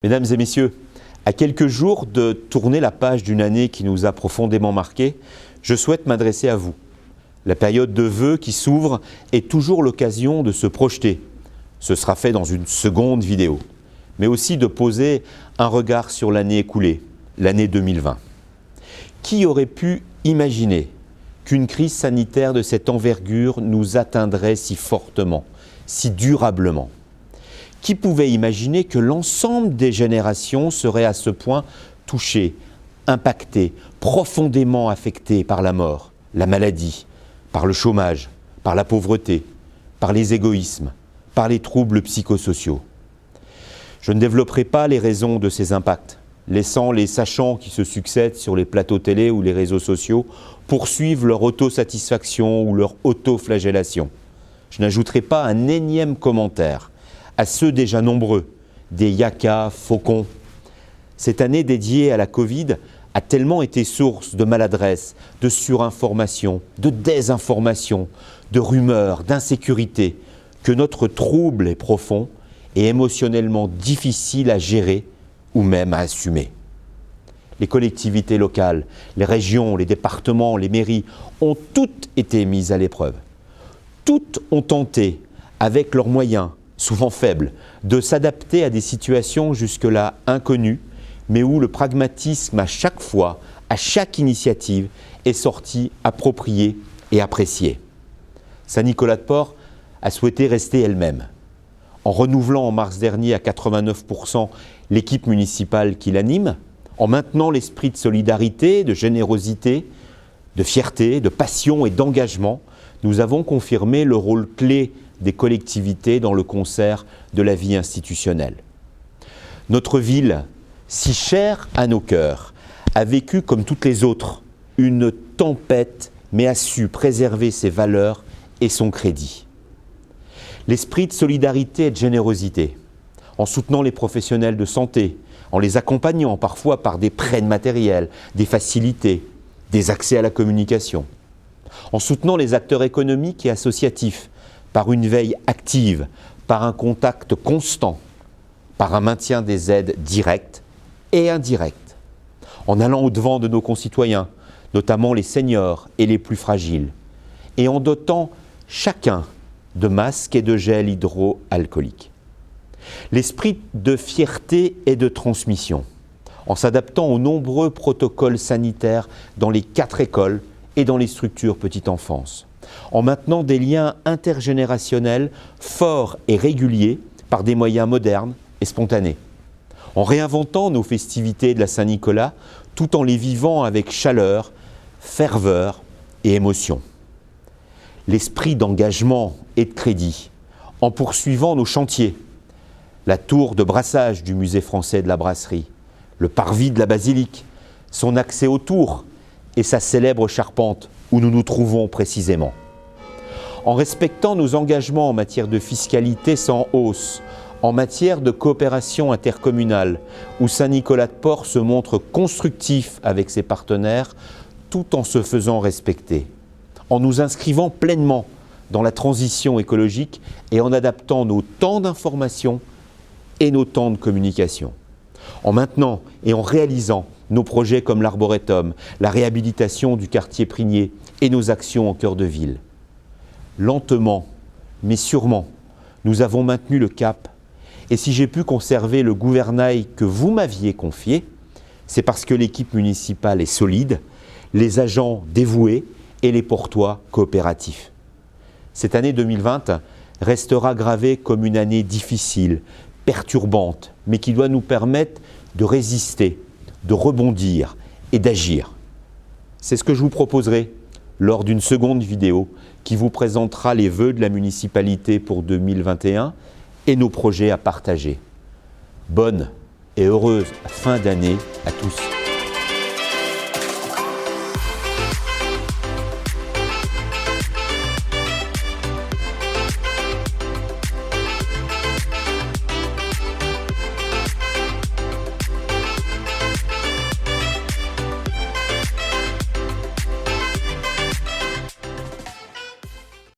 Mesdames et messieurs, à quelques jours de tourner la page d'une année qui nous a profondément marqués, je souhaite m'adresser à vous. La période de vœux qui s'ouvre est toujours l'occasion de se projeter. Ce sera fait dans une seconde vidéo, mais aussi de poser un regard sur l'année écoulée, l'année 2020. Qui aurait pu imaginer qu'une crise sanitaire de cette envergure nous atteindrait si fortement, si durablement ? Qui pouvait imaginer que l'ensemble des générations seraient à ce point touchées, impactées, profondément affectées par la mort, la maladie, par le chômage, par la pauvreté, par les égoïsmes, par les troubles psychosociaux? Je ne développerai pas les raisons de ces impacts, laissant les sachants qui se succèdent sur les plateaux télé ou les réseaux sociaux poursuivre leur autosatisfaction ou leur autoflagellation. Je n'ajouterai pas un énième commentaire à ceux déjà nombreux, des yakas, faucons. Cette année dédiée à la Covid a tellement été source de maladresse, de surinformation, de désinformation, de rumeurs, d'insécurité, que notre trouble est profond et émotionnellement difficile à gérer ou même à assumer. Les collectivités locales, les régions, les départements, les mairies ont toutes été mises à l'épreuve. Toutes ont tenté, avec leurs moyens, souvent faibles, de s'adapter à des situations jusque-là inconnues, mais où le pragmatisme à chaque fois, à chaque initiative, est sorti approprié et apprécié. Saint-Nicolas-de-Port a souhaité rester elle-même. En renouvelant en mars dernier à 89% l'équipe municipale qui l'anime, en maintenant l'esprit de solidarité, de générosité, de fierté, de passion et d'engagement, nous avons confirmé le rôle clé des collectivités dans le concert de la vie institutionnelle. Notre ville, si chère à nos cœurs, a vécu comme toutes les autres une tempête, mais a su préserver ses valeurs et son crédit. L'esprit de solidarité et de générosité, en soutenant les professionnels de santé, en les accompagnant parfois par des prêts de matériel, des facilités, des accès à la communication, en soutenant les acteurs économiques et associatifs, par une veille active, par un contact constant, par un maintien des aides directes et indirectes, en allant au-devant de nos concitoyens, notamment les seniors et les plus fragiles, et en dotant chacun de masques et de gel hydroalcoolique. L'esprit de fierté et de transmission, en s'adaptant aux nombreux protocoles sanitaires dans les 4 écoles et dans les structures petite enfance, en maintenant des liens intergénérationnels forts et réguliers par des moyens modernes et spontanés, en réinventant nos festivités de la Saint-Nicolas tout en les vivant avec chaleur, ferveur et émotion. L'esprit d'engagement et de crédit, en poursuivant nos chantiers, la tour de brassage du musée français de la brasserie, le parvis de la basilique, son accès aux tours et sa célèbre charpente où nous nous trouvons précisément. En respectant nos engagements en matière de fiscalité sans hausse, en matière de coopération intercommunale, où Saint-Nicolas-de-Port se montre constructif avec ses partenaires, tout en se faisant respecter, en nous inscrivant pleinement dans la transition écologique et en adaptant nos temps d'information et nos temps de communication, en maintenant et en réalisant nos projets comme l'Arboretum, la réhabilitation du quartier Prigné et nos actions en cœur de ville. Lentement, mais sûrement, nous avons maintenu le cap. Et si j'ai pu conserver le gouvernail que vous m'aviez confié, c'est parce que l'équipe municipale est solide, les agents dévoués et les portois coopératifs. Cette année 2020 restera gravée comme une année difficile, perturbante, mais qui doit nous permettre de résister, de rebondir et d'agir. C'est ce que je vous proposerai lors d'une seconde vidéo qui vous présentera les vœux de la municipalité pour 2021 et nos projets à partager. Bonne et heureuse fin d'année à tous.